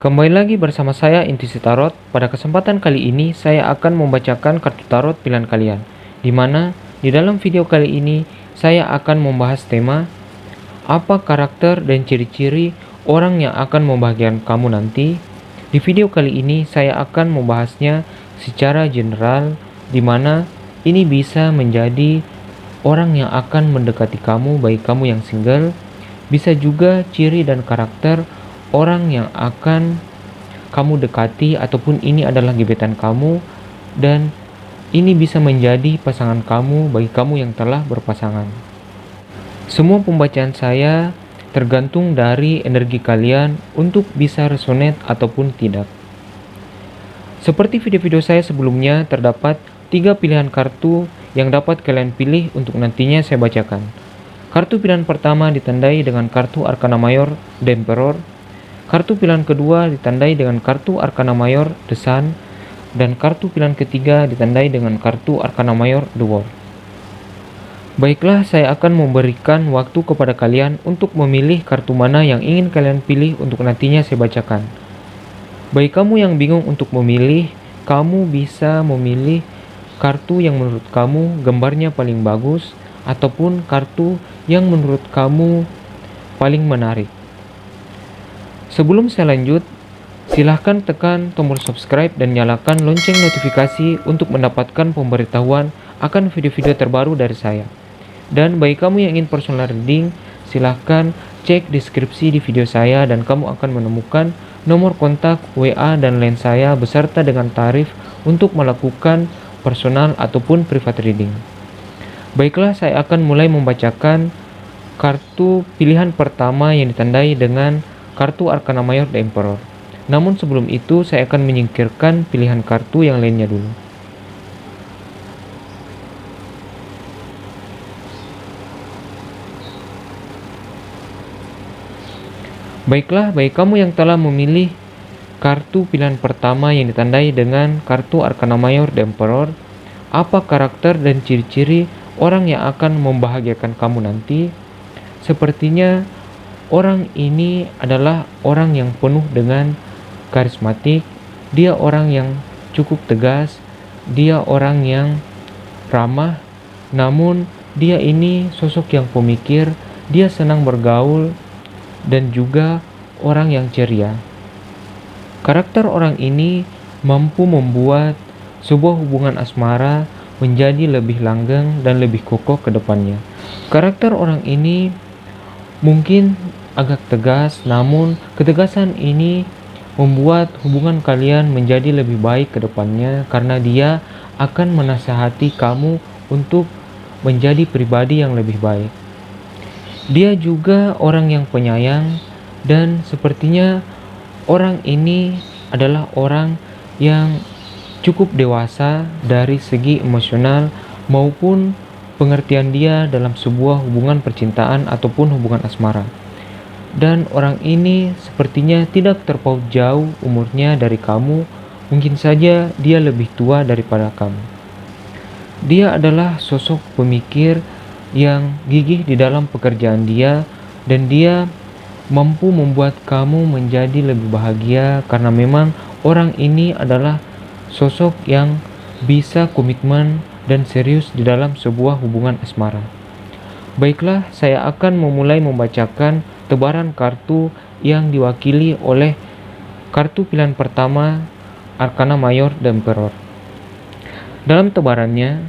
Kembali lagi bersama saya Intuisi Tarot. Pada kesempatan kali ini saya akan membacakan kartu tarot pilihan kalian. Di mana di dalam video kali ini saya akan membahas tema apa karakter dan ciri-ciri orang yang akan membahagiakan kamu nanti. Di video kali ini saya akan membahasnya secara general, di mana ini bisa menjadi orang yang akan mendekati kamu, baik kamu yang single, bisa juga ciri dan karakter orang yang akan kamu dekati ataupun ini adalah gebetan kamu, dan ini bisa menjadi pasangan kamu bagi kamu yang telah berpasangan. Semua pembacaan saya tergantung dari energi kalian untuk bisa resonate ataupun tidak. Seperti video-video saya sebelumnya, terdapat 3 pilihan kartu yang dapat kalian pilih untuk nantinya saya bacakan. Kartu pilihan pertama ditandai dengan kartu Arcana Mayor The Emperor. Kartu pilihan kedua ditandai dengan kartu Arcana Mayor The Sun, dan kartu pilihan ketiga ditandai dengan kartu Arcana Mayor The World. Baiklah, saya akan memberikan waktu kepada kalian untuk memilih kartu mana yang ingin kalian pilih untuk nantinya saya bacakan. Bagi kamu yang bingung untuk memilih, kamu bisa memilih kartu yang menurut kamu gambarnya paling bagus, ataupun kartu yang menurut kamu paling menarik. Sebelum saya lanjut, silahkan tekan tombol subscribe dan nyalakan lonceng notifikasi untuk mendapatkan pemberitahuan akan video-video terbaru dari saya. Dan bagi kamu yang ingin personal reading, silahkan cek deskripsi di video saya dan kamu akan menemukan nomor kontak, WA, dan line saya beserta dengan tarif untuk melakukan personal ataupun private reading. Baiklah, saya akan mulai membacakan kartu pilihan pertama yang ditandai dengan kartu Arcana Mayor The Emperor. Namun sebelum itu saya akan menyingkirkan pilihan kartu yang lainnya dulu. Baiklah, bagi kamu yang telah memilih kartu pilihan pertama yang ditandai dengan kartu Arcana Mayor The Emperor, apa karakter dan ciri-ciri orang yang akan membahagiakan kamu nanti? Sepertinya orang ini adalah orang yang penuh dengan karismatik, dia orang yang cukup tegas, dia orang yang ramah, namun dia ini sosok yang pemikir, dia senang bergaul, dan juga orang yang ceria. Karakter orang ini mampu membuat sebuah hubungan asmara menjadi lebih langgeng dan lebih kokoh ke depannya. Karakter orang ini mungkin agak tegas, namun ketegasan ini membuat hubungan kalian menjadi lebih baik ke depannya karena dia akan menasihati kamu untuk menjadi pribadi yang lebih baik. Dia juga orang yang penyayang, dan sepertinya orang ini adalah orang yang cukup dewasa dari segi emosional maupun pengertian dia dalam sebuah hubungan percintaan ataupun hubungan asmara. Dan orang ini sepertinya tidak terpaut jauh umurnya dari kamu, mungkin saja dia lebih tua daripada kamu. Dia adalah sosok pemikir yang gigih di dalam pekerjaan dia, dan dia mampu membuat kamu menjadi lebih bahagia karena memang orang ini adalah sosok yang bisa komitmen dan serius di dalam sebuah hubungan asmara. Baiklah, saya akan memulai membacakan tebaran kartu yang diwakili oleh kartu pilihan pertama Arcana Mayor The Emperor. Dalam tebarannya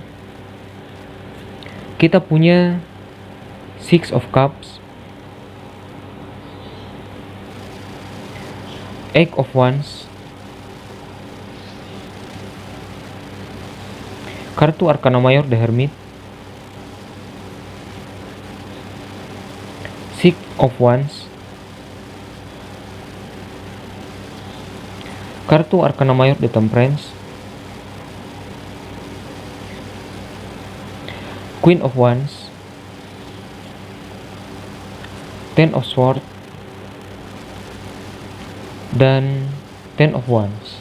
kita punya Six of Cups, Eight of Wands, kartu Arcana Mayor The Hermit, Six of Wands, kartu Arcana Mayor The Temperance, Queen of Wands, Ten of Swords, dan Ten of Wands.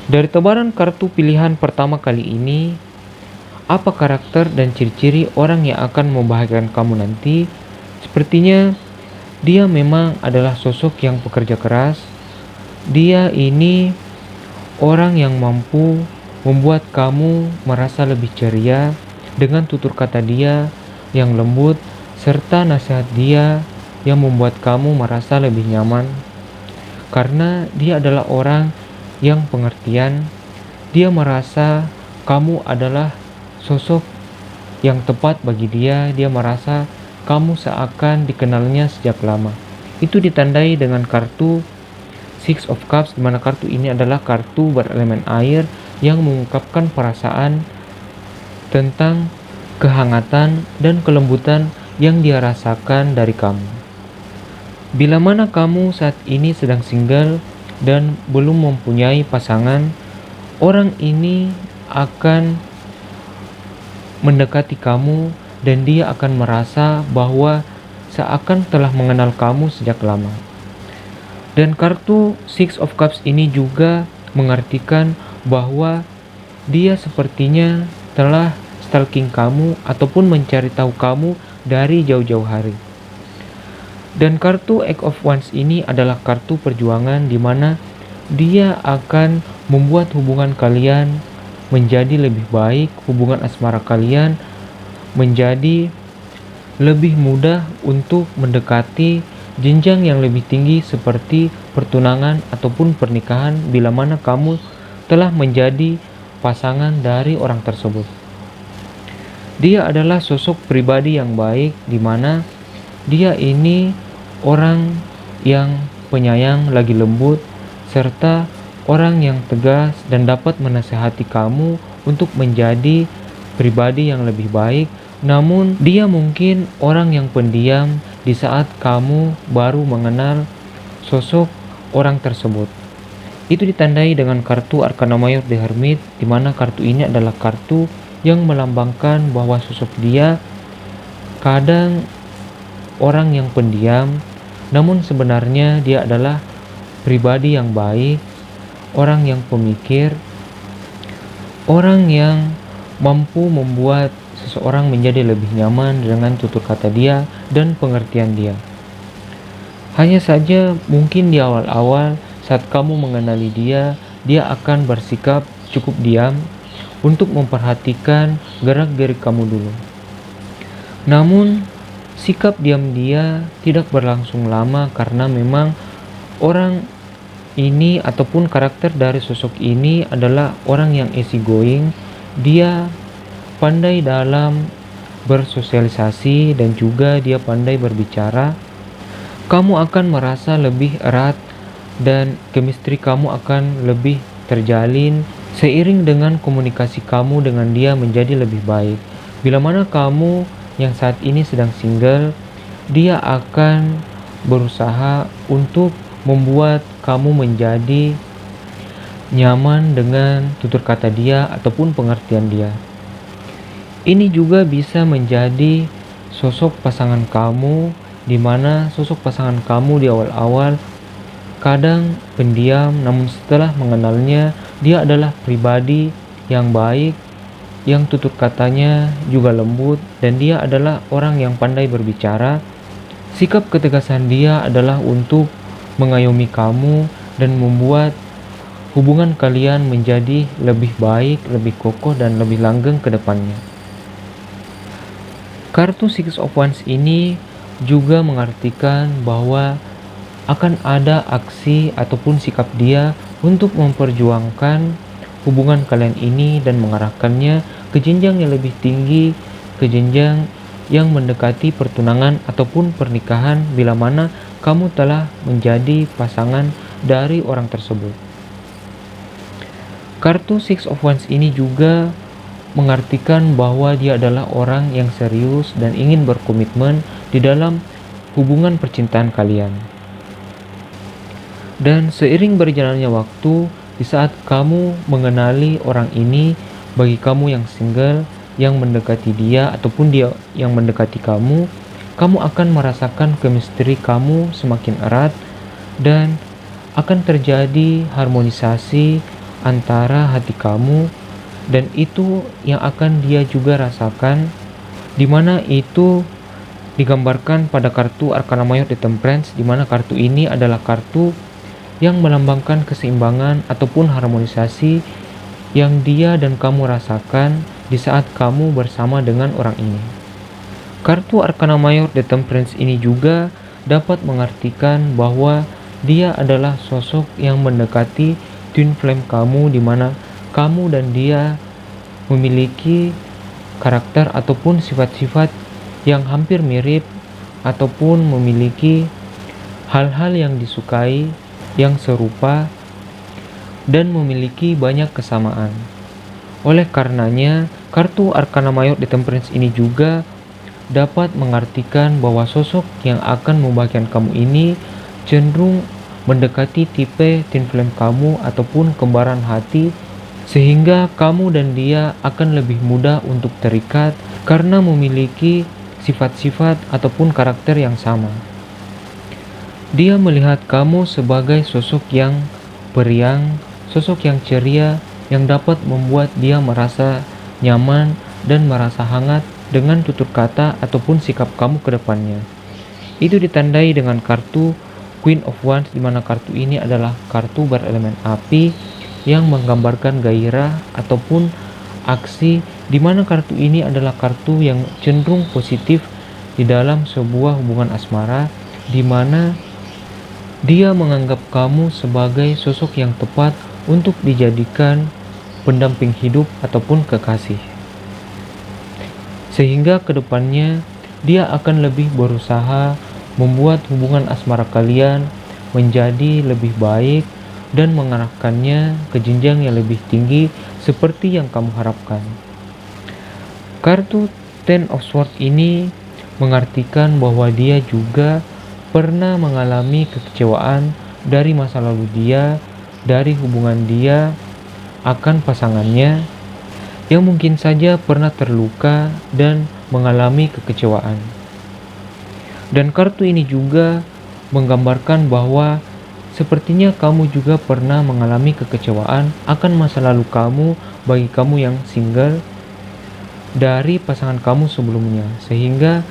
Dari tebaran kartu pilihan pertama kali ini, apa karakter dan ciri-ciri orang yang akan membahagiakan kamu nanti? Sepertinya Dia memang adalah sosok yang pekerja keras. Dia ini orang yang mampu membuat kamu merasa lebih ceria dengan tutur kata dia yang lembut serta nasihat dia yang membuat kamu merasa lebih nyaman. Karena dia adalah orang yang pengertian, dia merasa kamu adalah sosok yang tepat bagi dia. Dia merasa kamu seakan dikenalnya sejak lama. Itu ditandai dengan kartu Six of Cups, di mana kartu ini adalah kartu berelemen air yang mengungkapkan perasaan tentang kehangatan dan kelembutan yang dia rasakan dari kamu. Bila mana kamu saat ini sedang single dan belum mempunyai pasangan, orang ini akan mendekati kamu dan dia akan merasa bahwa seakan telah mengenal kamu sejak lama. Dan kartu Six of Cups ini juga mengartikan bahwa dia sepertinya telah stalking kamu ataupun mencari tahu kamu dari jauh-jauh hari. Dan kartu Eight of Wands ini adalah kartu perjuangan, di mana dia akan membuat hubungan kalian menjadi lebih baik, hubungan asmara kalian menjadi lebih mudah untuk mendekati jenjang yang lebih tinggi seperti pertunangan ataupun pernikahan bila mana kamu telah menjadi pasangan dari orang tersebut. Dia adalah sosok pribadi yang baik, di mana dia ini orang yang penyayang, lagi lembut, serta orang yang tegas dan dapat menasihati kamu untuk menjadi pribadi yang lebih baik. Namun dia mungkin orang yang pendiam di saat kamu baru mengenal sosok orang tersebut. Itu ditandai dengan kartu Arcana Mayor The Hermit, di mana kartu ini adalah kartu yang melambangkan bahwa sosok dia kadang orang yang pendiam, namun sebenarnya dia adalah pribadi yang baik, orang yang pemikir, orang yang mampu membuat seseorang menjadi lebih nyaman dengan tutur kata dia dan pengertian dia. Hanya saja mungkin di awal-awal saat kamu mengenali dia, dia akan bersikap cukup diam untuk memperhatikan gerak-gerik kamu dulu. Namun sikap diam dia tidak berlangsung lama, karena memang orang ini ataupun karakter dari sosok ini adalah orang yang easy going. Dia pandai dalam bersosialisasi dan juga dia pandai berbicara. Kamu akan merasa lebih erat dan chemistry kamu akan lebih terjalin seiring dengan komunikasi kamu dengan dia menjadi lebih baik. Bila mana kamu yang saat ini sedang single, dia akan berusaha untuk membuat kamu menjadi nyaman dengan tutur kata dia ataupun pengertian dia. Ini juga bisa menjadi sosok pasangan kamu, di mana sosok pasangan kamu di awal-awal kadang pendiam, namun setelah mengenalnya dia adalah pribadi yang baik, yang tutur katanya juga lembut, dan dia adalah orang yang pandai berbicara. Sikap ketegasan dia adalah untuk mengayomi kamu dan membuat hubungan kalian menjadi lebih baik, lebih kokoh, dan lebih langgeng ke depannya. Kartu Six of Wands ini juga mengartikan bahwa akan ada aksi ataupun sikap dia untuk memperjuangkan hubungan kalian ini dan mengarahkannya ke jenjang yang lebih tinggi, ke jenjang yang mendekati pertunangan ataupun pernikahan bila mana kamu telah menjadi pasangan dari orang tersebut. Kartu Six of Wands ini juga mengartikan bahwa dia adalah orang yang serius dan ingin berkomitmen di dalam hubungan percintaan kalian. Dan seiring berjalannya waktu, di saat kamu mengenali orang ini, bagi kamu yang single, yang mendekati dia ataupun dia yang mendekati kamu, kamu akan merasakan chemistry kamu semakin erat dan akan terjadi harmonisasi antara hati kamu, dan itu yang akan dia juga rasakan, dimana itu digambarkan pada kartu Arcana Mayor The Temperance, di mana kartu ini adalah kartu yang melambangkan keseimbangan ataupun harmonisasi yang dia dan kamu rasakan di saat kamu bersama dengan orang ini. Kartu Arcana Mayor The Temperance ini juga dapat mengartikan bahwa dia adalah sosok yang mendekati twin flame kamu, di mana kamu dan dia memiliki karakter ataupun sifat-sifat yang hampir mirip ataupun memiliki hal-hal yang disukai yang serupa dan memiliki banyak kesamaan. Oleh karenanya, kartu Arcana Mayor The Temperance ini juga dapat mengartikan bahwa sosok yang akan membahagiakan kamu ini cenderung mendekati tipe twin flame kamu ataupun kembaran hati, sehingga kamu dan dia akan lebih mudah untuk terikat karena memiliki sifat-sifat ataupun karakter yang sama. Dia melihat kamu sebagai sosok yang periang, sosok yang ceria, yang dapat membuat dia merasa nyaman dan merasa hangat dengan tutur kata ataupun sikap kamu ke depannya. Itu ditandai dengan kartu Queen of Wands, di mana kartu ini adalah kartu berelemen api yang menggambarkan gairah ataupun aksi, di mana kartu ini adalah kartu yang cenderung positif di dalam sebuah hubungan asmara, di mana dia menganggap kamu sebagai sosok yang tepat untuk dijadikan pendamping hidup ataupun kekasih. Sehingga kedepannya dia akan lebih berusaha membuat hubungan asmara kalian menjadi lebih baik dan mengarahkannya ke jenjang yang lebih tinggi seperti yang kamu harapkan. Kartu Ten of Swords ini mengartikan bahwa dia juga pernah mengalami kekecewaan dari masa lalu dia, dari hubungan dia akan pasangannya, yang mungkin saja pernah terluka dan mengalami kekecewaan. Dan kartu ini juga menggambarkan bahwa sepertinya kamu juga pernah mengalami kekecewaan akan masa lalu kamu bagi kamu yang single dari pasangan kamu sebelumnya, sehingga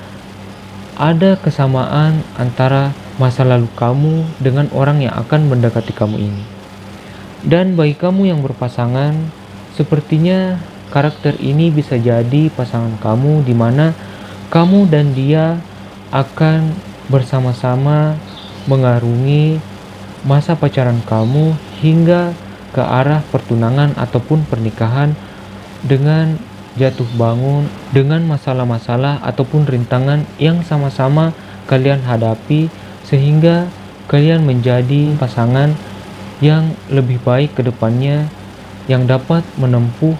ada kesamaan antara masa lalu kamu dengan orang yang akan mendekati kamu ini. Dan bagi kamu yang berpasangan, sepertinya karakter ini bisa jadi pasangan kamu, di mana kamu dan dia akan bersama-sama mengarungi masa pacaran kamu hingga ke arah pertunangan ataupun pernikahan dengan jatuh bangun, dengan masalah-masalah ataupun rintangan yang sama-sama kalian hadapi, sehingga kalian menjadi pasangan yang lebih baik ke depannya, yang dapat menempuh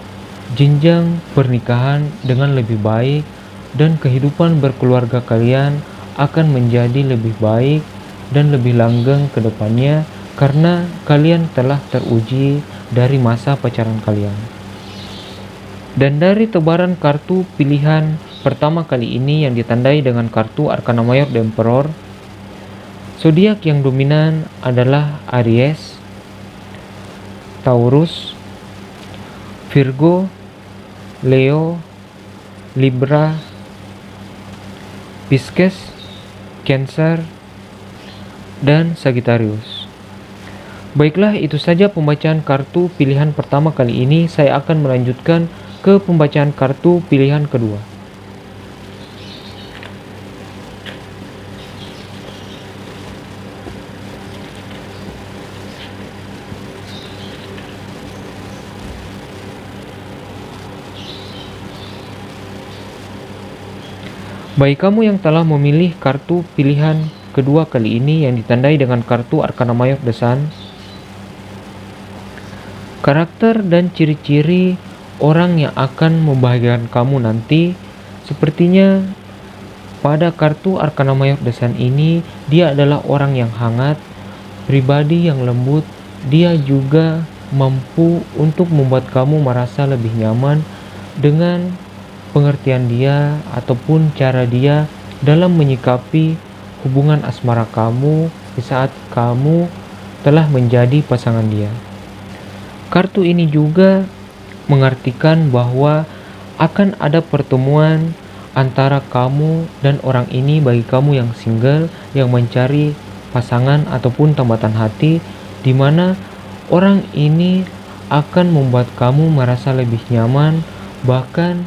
jenjang pernikahan dengan lebih baik, dan kehidupan berkeluarga kalian akan menjadi lebih baik dan lebih langgeng ke depannya karena kalian telah teruji dari masa pacaran kalian. Dan dari tebaran kartu pilihan pertama kali ini yang ditandai dengan kartu Arcana Mayor The Emperor, zodiak yang dominan adalah Aries, Taurus, Virgo, Leo, Libra, Pisces, Cancer, dan Sagittarius. Baiklah, itu saja pembacaan kartu pilihan pertama kali ini. Saya akan melanjutkan ke pembacaan kartu pilihan kedua. Bagi kamu yang telah memilih kartu pilihan kedua kali ini yang ditandai dengan kartu Arcana Mayor The Sun, karakter dan ciri-ciri orang yang akan membahagiakan kamu nanti, sepertinya pada kartu Arcana Mayor The Sun ini, dia adalah orang yang hangat, pribadi yang lembut. Dia juga mampu untuk membuat kamu merasa lebih nyaman dengan pengertian dia ataupun cara dia dalam menyikapi hubungan asmara kamu di saat kamu telah menjadi pasangan dia. Kartu ini juga mengartikan bahwa akan ada pertemuan antara kamu dan orang ini bagi kamu yang single, yang mencari pasangan ataupun tambatan hati, di mana orang ini akan membuat kamu merasa lebih nyaman, bahkan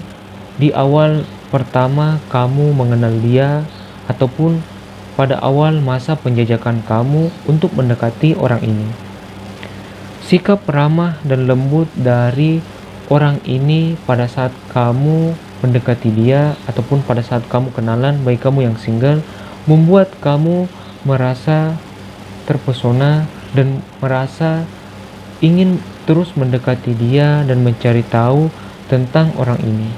di awal pertama kamu mengenal dia ataupun pada awal masa penjajakan kamu untuk mendekati orang ini. Sikap ramah dan lembut dari orang ini pada saat kamu mendekati dia ataupun pada saat kamu kenalan bagi kamu yang single membuat kamu merasa terpesona dan merasa ingin terus mendekati dia dan mencari tahu tentang orang ini.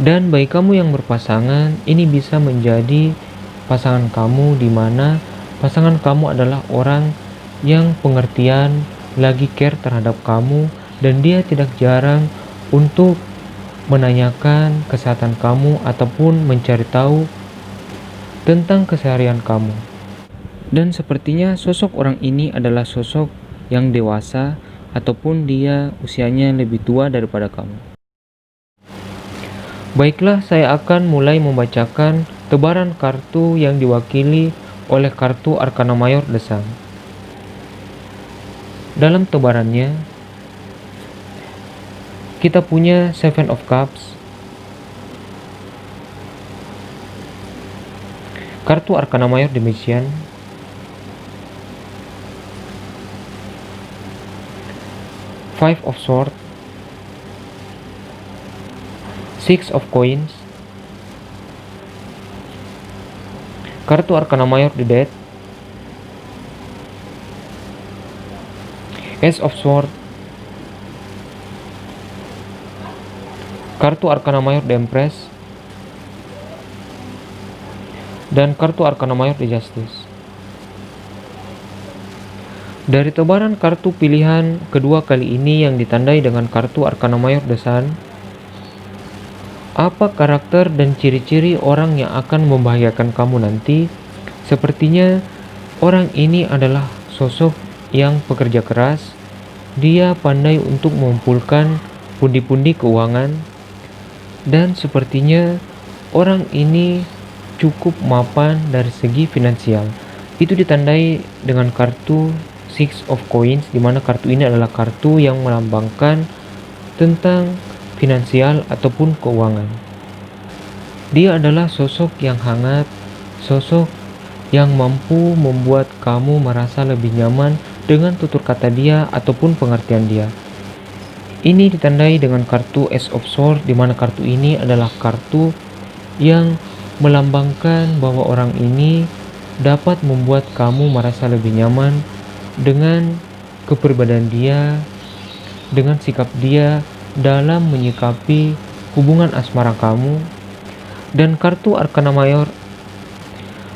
Dan bagi kamu yang berpasangan, ini bisa menjadi pasangan kamu di mana pasangan kamu adalah orang yang pengertian, lagi care terhadap kamu, dan dia tidak jarang untuk menanyakan kesehatan kamu ataupun mencari tahu tentang keseharian kamu. Dan sepertinya sosok orang ini adalah sosok yang dewasa ataupun dia usianya lebih tua daripada kamu. Baiklah, saya akan mulai membacakan tebaran kartu yang diwakili oleh kartu Arkana Mayor The Sun. Dalam tebarannya, kita punya Seven of Cups, kartu Arkana Mayor The Magician, Five of Swords, Six of Coins, kartu Arkana Mayor The Death, Ace of Swords, kartu Arkana Mayor The Empress, dan kartu Arkana Mayor The Justice. Dari tebaran kartu pilihan kedua kali ini yang ditandai dengan kartu Arkana Mayor The Sun, apa karakter dan ciri-ciri orang yang akan membahagiakan kamu nanti? Sepertinya orang ini adalah sosok yang pekerja keras. Dia pandai untuk mengumpulkan pundi-pundi keuangan, dan sepertinya orang ini cukup mapan dari segi finansial. Itu ditandai dengan kartu Six of Coins, di mana kartu ini adalah kartu yang melambangkan tentang finansial ataupun keuangan. Dia adalah sosok yang hangat, sosok yang mampu membuat kamu merasa lebih nyaman dengan tutur kata dia ataupun pengertian dia. Ini ditandai dengan kartu Ace of Swords, di mana kartu ini adalah kartu yang melambangkan bahwa orang ini dapat membuat kamu merasa lebih nyaman dengan kepribadian dia, dengan sikap dia dalam menyikapi hubungan asmara kamu. Dan kartu Arkana Mayor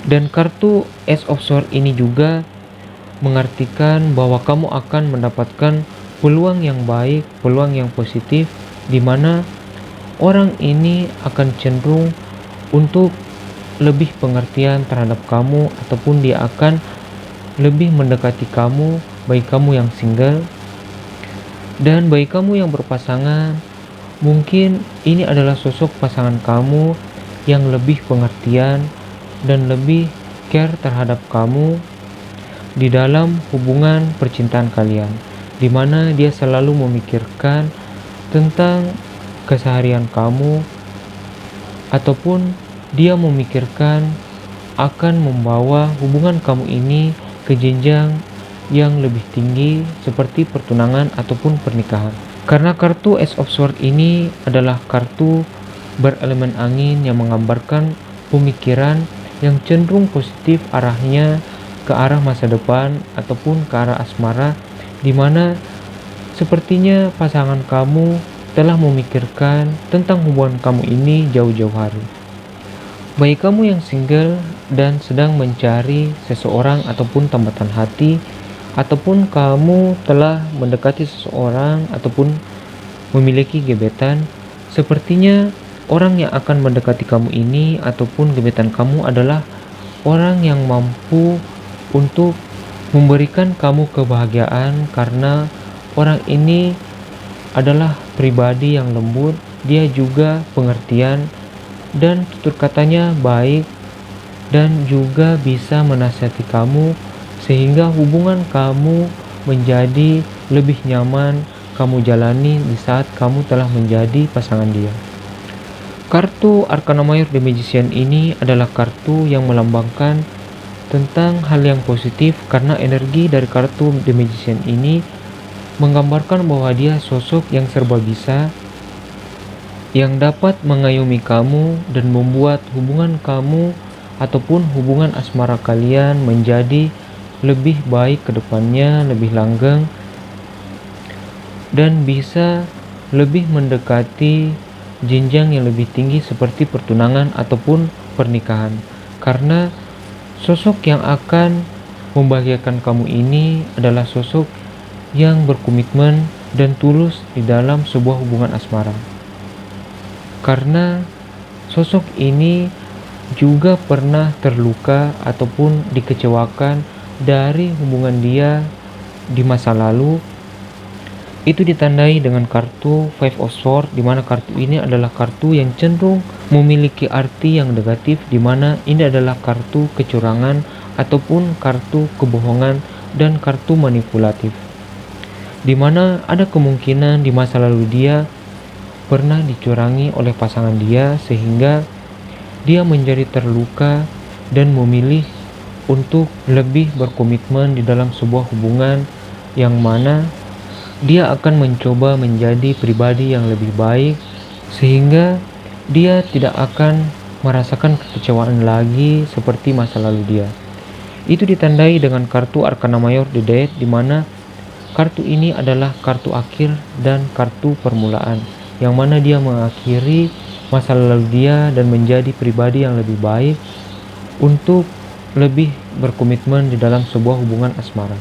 dan kartu Ace of Swords ini juga mengartikan bahwa kamu akan mendapatkan peluang yang baik, peluang yang positif, di mana orang ini akan cenderung untuk lebih pengertian terhadap kamu ataupun dia akan lebih mendekati kamu bagi kamu yang single. Dan bagi kamu yang berpasangan, mungkin ini adalah sosok pasangan kamu yang lebih pengertian dan lebih care terhadap kamu di dalam hubungan percintaan kalian, di mana dia selalu memikirkan tentang keseharian kamu ataupun dia memikirkan akan membawa hubungan kamu ini ke jenjang yang lebih tinggi seperti pertunangan ataupun pernikahan. Karena kartu Ace of Swords ini adalah kartu berelemen angin yang menggambarkan pemikiran yang cenderung positif arahnya ke arah masa depan ataupun ke arah asmara, di mana sepertinya pasangan kamu telah memikirkan tentang hubungan kamu ini jauh-jauh hari. Bagi kamu yang single dan sedang mencari seseorang ataupun tambatan hati, ataupun kamu telah mendekati seseorang ataupun memiliki gebetan, sepertinya orang yang akan mendekati kamu ini ataupun gebetan kamu adalah orang yang mampu untuk memberikan kamu kebahagiaan, karena orang ini adalah pribadi yang lembut, dia juga pengertian, dan tutur katanya baik dan juga bisa menasihati kamu sehingga hubungan kamu menjadi lebih nyaman kamu jalani di saat kamu telah menjadi pasangan dia. Kartu Arcana Mayor The Magician ini adalah kartu yang melambangkan tentang hal yang positif karena energi dari kartu The Magician ini menggambarkan bahwa dia sosok yang serba bisa yang dapat mengayomi kamu dan membuat hubungan kamu ataupun hubungan asmara kalian menjadi lebih baik ke depannya, lebih langgeng dan bisa lebih mendekati jenjang yang lebih tinggi seperti pertunangan ataupun pernikahan. Karena sosok yang akan membahagiakan kamu ini adalah sosok yang berkomitmen dan tulus di dalam sebuah hubungan asmara. Karena sosok ini juga pernah terluka ataupun dikecewakan dari hubungan dia di masa lalu. Itu ditandai dengan kartu Five of Swords, di mana kartu ini adalah kartu yang cenderung memiliki arti yang negatif, di mana ini adalah kartu kecurangan ataupun kartu kebohongan dan kartu manipulatif. Di mana ada kemungkinan di masa lalu dia pernah dicurangi oleh pasangan dia sehingga dia menjadi terluka dan memilih untuk lebih berkomitmen di dalam sebuah hubungan yang mana dia akan mencoba menjadi pribadi yang lebih baik sehingga dia tidak akan merasakan kekecewaan lagi seperti masa lalu dia. Itu ditandai dengan kartu Arcana Mayor The Death, di mana kartu ini adalah kartu akhir dan kartu permulaan, yang mana dia mengakhiri masa lalu dia dan menjadi pribadi yang lebih baik untuk lebih berkomitmen di dalam sebuah hubungan asmara.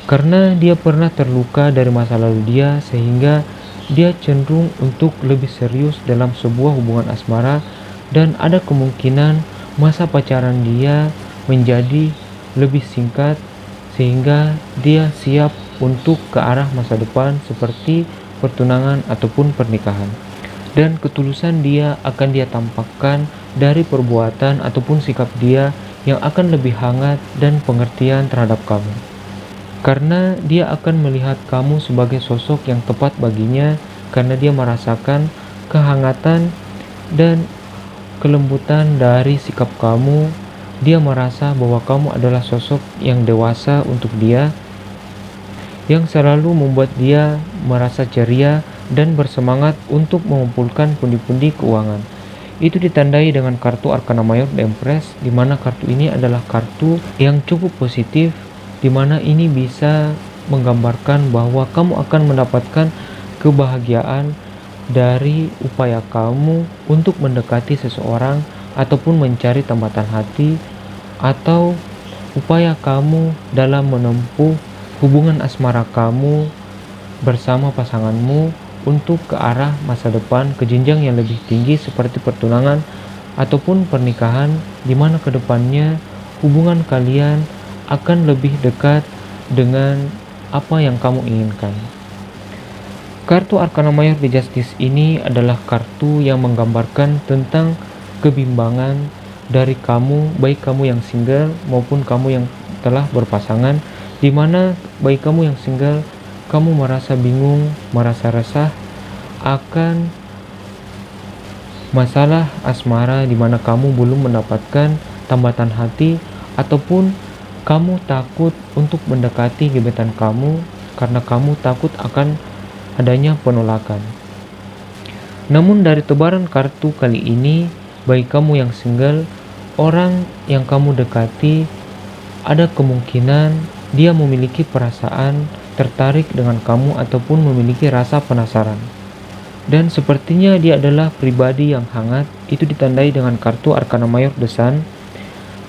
Karena dia pernah terluka dari masa lalu dia sehingga dia cenderung untuk lebih serius dalam sebuah hubungan asmara dan ada kemungkinan masa pacaran dia menjadi lebih singkat sehingga dia siap untuk ke arah masa depan seperti pertunangan ataupun pernikahan. Dan ketulusan dia akan dia tampakkan dari perbuatan ataupun sikap dia yang akan lebih hangat dan pengertian terhadap kamu. Karena dia akan melihat kamu sebagai sosok yang tepat baginya karena dia merasakan kehangatan dan kelembutan dari sikap kamu. Dia merasa bahwa kamu adalah sosok yang dewasa untuk dia, yang selalu membuat dia merasa ceria dan bersemangat untuk mengumpulkan pundi-pundi keuangan. Itu ditandai dengan kartu Arcana Mayor The Empress, di mana kartu ini adalah kartu yang cukup positif, di mana ini bisa menggambarkan bahwa kamu akan mendapatkan kebahagiaan dari upaya kamu untuk mendekati seseorang ataupun mencari tambatan hati, atau upaya kamu dalam menempuh hubungan asmara kamu bersama pasanganmu untuk ke arah masa depan ke jenjang yang lebih tinggi seperti pertunangan ataupun pernikahan, di mana kedepannya hubungan kalian akan lebih dekat dengan apa yang kamu inginkan. Kartu Arcana Mayor The Justice ini adalah kartu yang menggambarkan tentang kebimbangan dari kamu, baik kamu yang single maupun kamu yang telah berpasangan, di mana baik kamu yang single, kamu merasa bingung, merasa resah akan masalah asmara, di mana kamu belum mendapatkan tambatan hati ataupun kamu takut untuk mendekati gebetan kamu karena kamu takut akan adanya penolakan. Namun dari tebaran kartu kali ini, bagi kamu yang single, orang yang kamu dekati ada kemungkinan dia memiliki perasaan tertarik dengan kamu ataupun memiliki rasa penasaran. Dan sepertinya dia adalah pribadi yang hangat. Itu ditandai dengan kartu Arcana Mayor The Sun.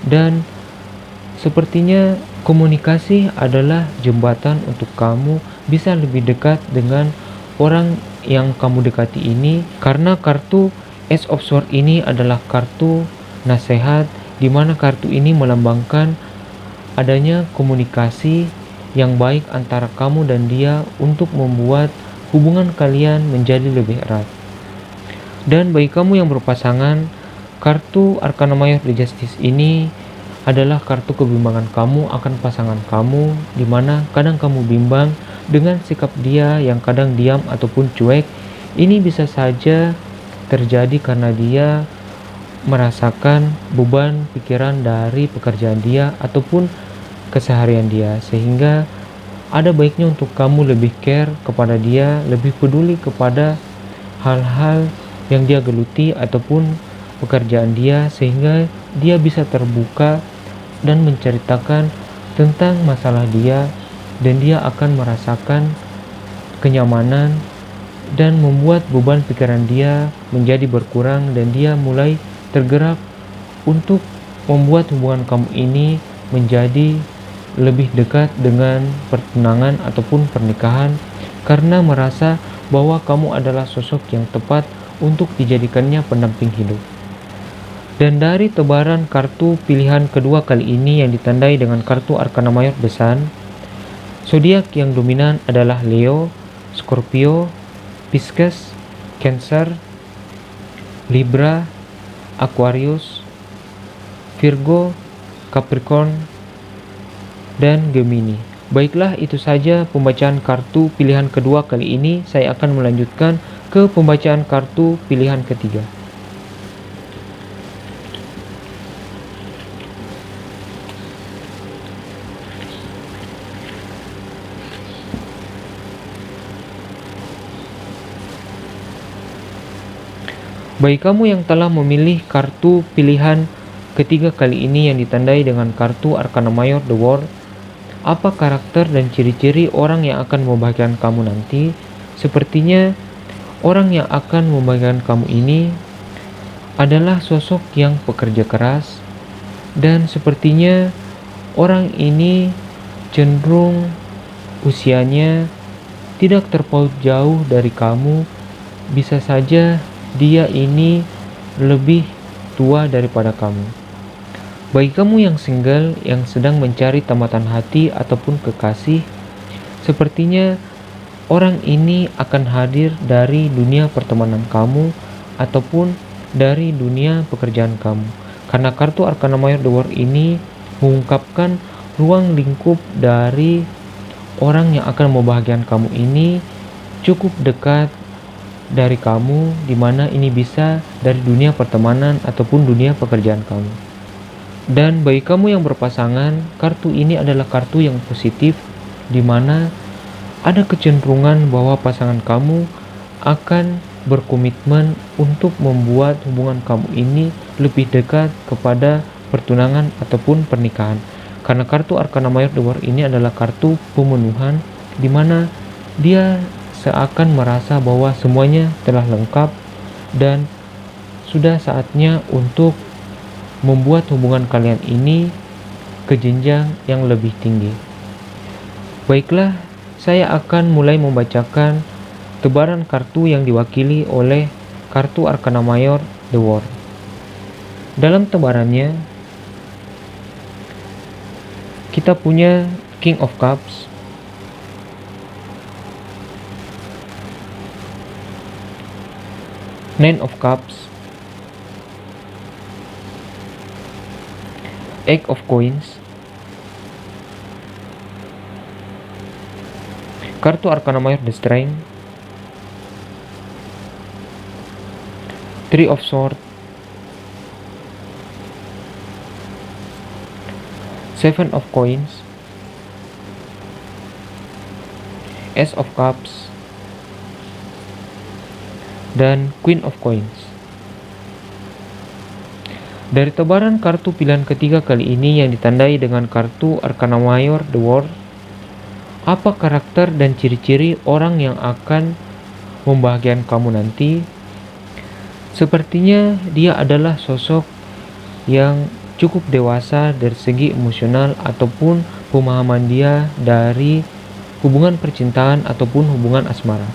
Dan sepertinya komunikasi adalah jembatan untuk kamu bisa lebih dekat dengan orang yang kamu dekati ini, karena kartu Ace of Swords ini adalah kartu nasihat, di mana kartu ini melambangkan adanya komunikasi yang baik antara kamu dan dia untuk membuat hubungan kalian menjadi lebih erat. Dan bagi kamu yang berpasangan, kartu Arcana Mayor The Justice ini adalah kartu kebimbangan kamu akan pasangan kamu, di mana kadang kamu bimbang dengan sikap dia yang kadang diam ataupun cuek. Ini bisa saja terjadi karena dia merasakan beban pikiran dari pekerjaan dia ataupun keseharian dia, sehingga ada baiknya untuk kamu lebih care kepada dia, lebih peduli kepada hal-hal yang dia geluti ataupun pekerjaan dia, sehingga dia bisa terbuka dan menceritakan tentang masalah dia, dan dia akan merasakan kenyamanan dan membuat beban pikiran dia menjadi berkurang, dan dia mulai tergerak untuk membuat hubungan kamu ini menjadi lebih dekat dengan pertunangan ataupun pernikahan, karena merasa bahwa kamu adalah sosok yang tepat untuk dijadikannya pendamping hidup. Dan dari tebaran kartu pilihan kedua kali ini yang ditandai dengan kartu Arcana Mayor The Sun, zodiak yang dominan adalah Leo, Scorpio, Pisces, Cancer, Libra, Aquarius, Virgo, Capricorn, dan Gemini. Baiklah, itu saja pembacaan kartu pilihan kedua kali ini. Saya akan melanjutkan ke pembacaan kartu pilihan ketiga. Bagi kamu yang telah memilih kartu pilihan ketiga kali ini yang ditandai dengan kartu Arcana Mayor The World, apa karakter dan ciri-ciri orang yang akan membahagiakan kamu nanti? Sepertinya orang yang akan membahagiakan kamu ini adalah sosok yang pekerja keras, dan sepertinya orang ini cenderung usianya tidak terpaut jauh dari kamu. Bisa saja dia ini lebih tua daripada kamu. Bagi kamu yang single, yang sedang mencari tamatan hati ataupun kekasih, sepertinya orang ini akan hadir dari dunia pertemanan kamu ataupun dari dunia pekerjaan kamu. Karena kartu Arcana Mayor The World ini mengungkapkan ruang lingkup dari orang yang akan membahagiakan kamu ini cukup dekat dari kamu, dimana ini bisa dari dunia pertemanan ataupun dunia pekerjaan kamu. Dan bagi kamu yang berpasangan, kartu ini adalah kartu yang positif, dimana ada kecenderungan bahwa pasangan kamu akan berkomitmen untuk membuat hubungan kamu ini lebih dekat kepada pertunangan ataupun pernikahan. Karena kartu Arcana Mayor The World ini adalah kartu pemenuhan, dimana dia seakan merasa bahwa semuanya telah lengkap dan sudah saatnya untuk membuat hubungan kalian ini ke jenjang yang lebih tinggi. Baiklah, saya akan mulai membacakan tebaran kartu yang diwakili oleh kartu Arcana Mayor The World. Dalam tebarannya, kita punya King of Cups, Nine of Cups, Eight of Coins, kartu Arcana Mayor The Strength, Three of Swords, Seven of Coins, Ace of Cups, dan Queen of Coins. Dari tebaran kartu pilihan ketiga kali ini yang ditandai dengan kartu Arcana Mayor The World, apa karakter dan ciri-ciri orang yang akan membahagiakan kamu nanti? Sepertinya dia adalah sosok yang cukup dewasa dari segi emosional ataupun pemahaman dia dari hubungan percintaan ataupun hubungan asmara.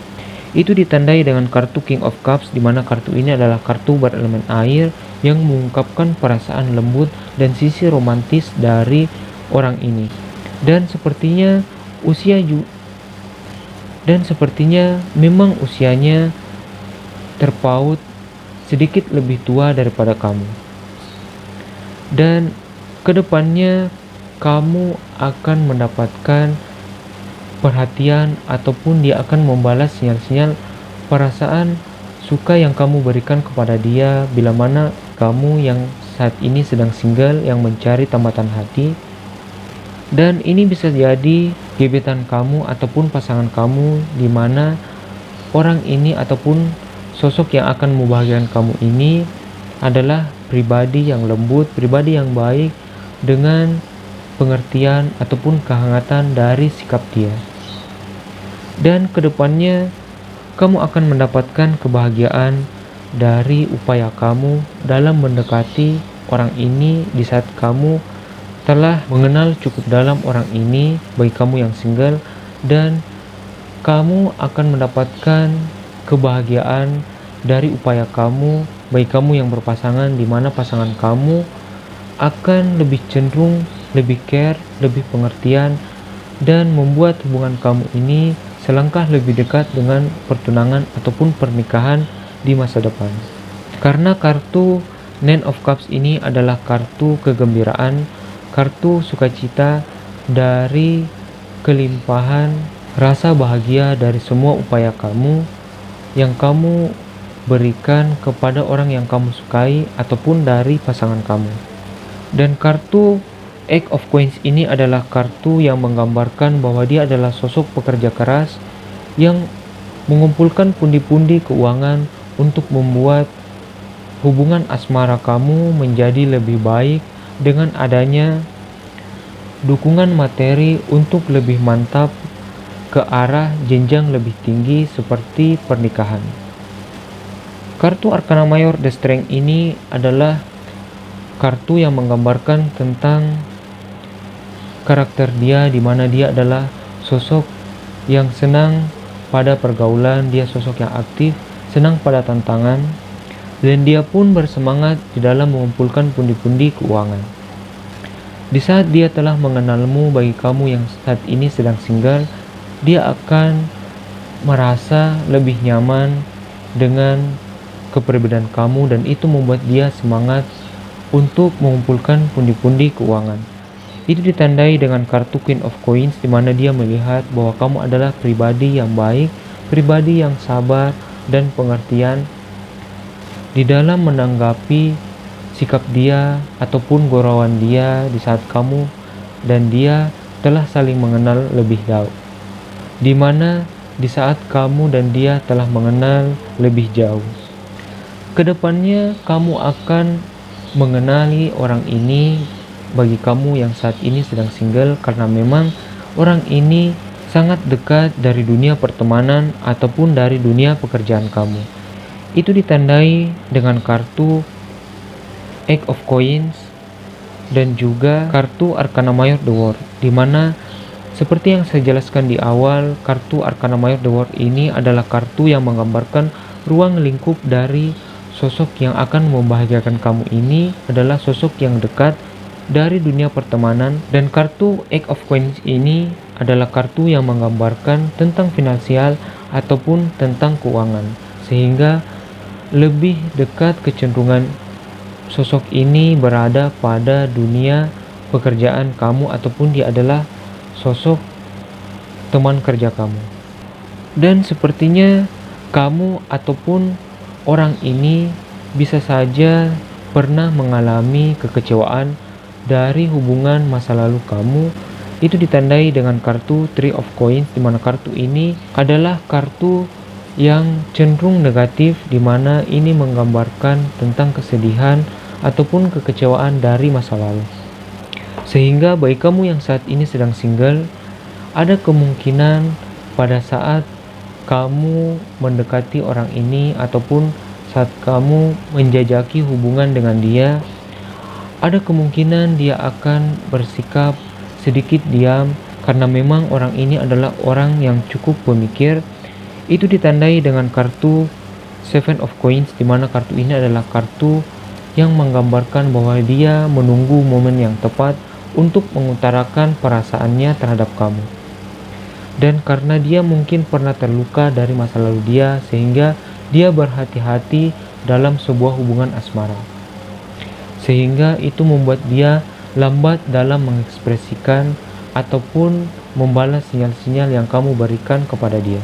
Itu ditandai dengan kartu King of Cups, di mana kartu ini adalah kartu berelemen air yang mengungkapkan perasaan lembut dan sisi romantis dari orang ini. Dan sepertinya memang usianya terpaut sedikit lebih tua daripada kamu. Dan kedepannya kamu akan mendapatkan perhatian ataupun dia akan membalas sinyal-sinyal perasaan suka yang kamu berikan kepada dia bila mana kamu yang saat ini sedang single yang mencari tambatan hati. Dan ini bisa jadi gebetan kamu ataupun pasangan kamu di mana orang ini ataupun sosok yang akan membahagiakan kamu ini adalah pribadi yang lembut, pribadi yang baik dengan pengertian ataupun kehangatan dari sikap dia. Dan kedepannya kamu akan mendapatkan kebahagiaan dari upaya kamu dalam mendekati orang ini di saat kamu telah mengenal cukup dalam orang ini bagi kamu yang single, dan kamu akan mendapatkan kebahagiaan dari upaya kamu bagi kamu yang berpasangan, di mana pasangan kamu akan lebih cenderung, lebih care, lebih pengertian, dan membuat hubungan kamu ini selangkah lebih dekat dengan pertunangan ataupun pernikahan di masa depan. Karena kartu Nine of Cups ini adalah kartu kegembiraan, kartu sukacita dari kelimpahan rasa bahagia dari semua upaya kamu yang kamu berikan kepada orang yang kamu sukai ataupun dari pasangan kamu. Dan kartu Eight of Coins ini adalah kartu yang menggambarkan bahwa dia adalah sosok pekerja keras yang mengumpulkan pundi-pundi keuangan untuk membuat hubungan asmara kamu menjadi lebih baik dengan adanya dukungan materi untuk lebih mantap ke arah jenjang lebih tinggi seperti pernikahan. Kartu Arcana Mayor The Strength ini adalah kartu yang menggambarkan tentang karakter dia, di mana dia adalah sosok yang senang pada pergaulan, dia sosok yang aktif, senang pada tantangan, dan dia pun bersemangat di dalam mengumpulkan pundi-pundi keuangan. Di saat dia telah mengenalmu, bagi kamu yang saat ini sedang single, dia akan merasa lebih nyaman dengan kepribadian kamu, dan itu membuat dia semangat untuk mengumpulkan pundi-pundi keuangan. Itu ditandai dengan kartu Queen of Coins, di mana dia melihat bahwa kamu adalah pribadi yang baik, pribadi yang sabar dan pengertian di dalam menanggapi sikap dia ataupun gurauan dia di saat kamu dan dia telah saling mengenal lebih jauh. Di mana di saat kamu dan dia telah mengenal lebih jauh. Kedepannya kamu akan mengenali orang ini bagi kamu yang saat ini sedang single, karena memang orang ini sangat dekat dari dunia pertemanan ataupun dari dunia pekerjaan kamu. Itu ditandai dengan kartu Eight of Coins dan juga kartu Arcana Mayor The World, di mana seperti yang saya jelaskan di awal, kartu Arcana Mayor The World ini adalah kartu yang menggambarkan ruang lingkup dari sosok yang akan membahagiakan kamu ini adalah sosok yang dekat dari dunia pertemanan, dan kartu Eight of Coins ini adalah kartu yang menggambarkan tentang finansial ataupun tentang keuangan, sehingga lebih dekat kecenderungan sosok ini berada pada dunia pekerjaan kamu ataupun dia adalah sosok teman kerja kamu. Dan sepertinya kamu ataupun orang ini bisa saja pernah mengalami kekecewaan dari hubungan masa lalu kamu. Itu ditandai dengan kartu Three of Coins, di mana kartu ini adalah kartu yang cenderung negatif, di mana ini menggambarkan tentang kesedihan ataupun kekecewaan dari masa lalu. Sehingga bagi kamu yang saat ini sedang single, ada kemungkinan pada saat kamu mendekati orang ini ataupun saat kamu menjajaki hubungan dengan dia, ada kemungkinan dia akan bersikap sedikit diam karena memang orang ini adalah orang yang cukup pemikir. Itu ditandai dengan kartu Seven of Coins, di mana kartu ini adalah kartu yang menggambarkan bahwa dia menunggu momen yang tepat untuk mengutarakan perasaannya terhadap kamu. Dan karena dia mungkin pernah terluka dari masa lalu dia, sehingga dia berhati-hati dalam sebuah hubungan asmara, sehingga itu membuat dia lambat dalam mengekspresikan ataupun membalas sinyal-sinyal yang kamu berikan kepada dia.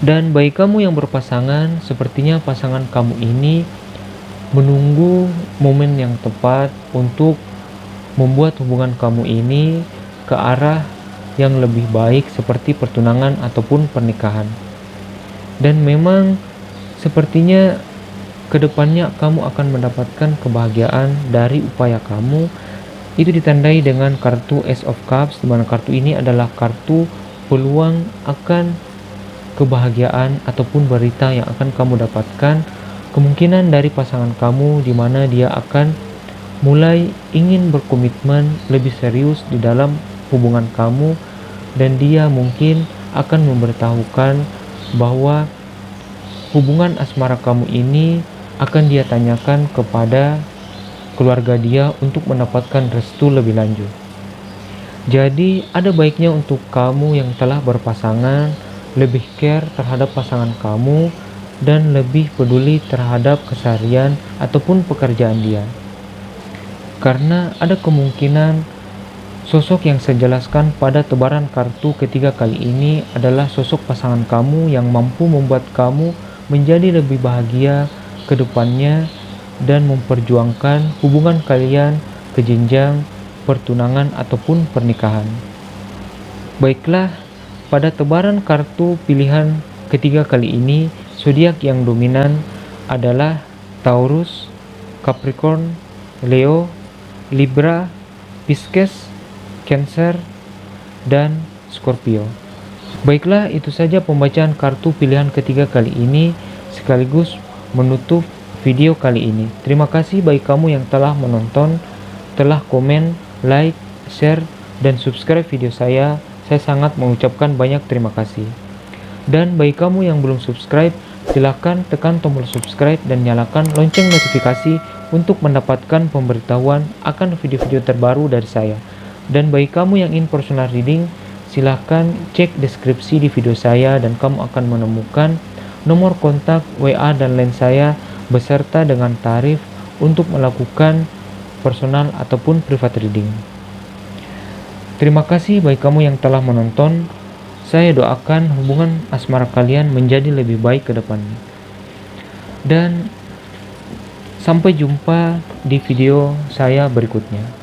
Dan bagi kamu yang berpasangan, sepertinya pasangan kamu ini menunggu momen yang tepat untuk membuat hubungan kamu ini ke arah yang lebih baik seperti pertunangan ataupun pernikahan. Dan memang sepertinya kedepannya kamu akan mendapatkan kebahagiaan dari upaya kamu. Itu ditandai dengan kartu Ace of Cups, di mana kartu ini adalah kartu peluang akan kebahagiaan ataupun berita yang akan kamu dapatkan, kemungkinan dari pasangan kamu di mana dia akan mulai ingin berkomitmen lebih serius di dalam hubungan kamu, dan dia mungkin akan memberitahukan bahwa hubungan asmara kamu ini akan dia tanyakan kepada keluarga dia untuk mendapatkan restu lebih lanjut. Jadi ada baiknya untuk kamu yang telah berpasangan lebih care terhadap pasangan kamu dan lebih peduli terhadap keseharian ataupun pekerjaan dia. Karena ada kemungkinan sosok yang saya jelaskan pada tebaran kartu ketiga kali ini adalah sosok pasangan kamu yang mampu membuat kamu menjadi lebih bahagia ke depannya dan memperjuangkan hubungan kalian ke jenjang pertunangan ataupun pernikahan. Baiklah, pada tebaran kartu pilihan ketiga kali ini, zodiak yang dominan adalah Taurus, Capricorn, Leo, Libra, Pisces, Cancer, dan Scorpio. Baiklah, itu saja pembacaan kartu pilihan ketiga kali ini sekaligus menutup video kali ini. Terima kasih bagi kamu yang telah menonton, telah komen, like, share, dan subscribe video saya. Saya sangat mengucapkan banyak terima kasih. Dan bagi kamu yang belum subscribe, silakan tekan tombol subscribe dan nyalakan lonceng notifikasi untuk mendapatkan pemberitahuan akan video-video terbaru dari saya. Dan bagi kamu yang ingin personal reading, silakan cek deskripsi di video saya dan kamu akan menemukan nomor kontak, WA, dan line saya beserta dengan tarif untuk melakukan personal ataupun private reading. Terima kasih bagi kamu yang telah menonton. Saya doakan hubungan asmara kalian menjadi lebih baik ke depannya. Dan sampai jumpa di video saya berikutnya.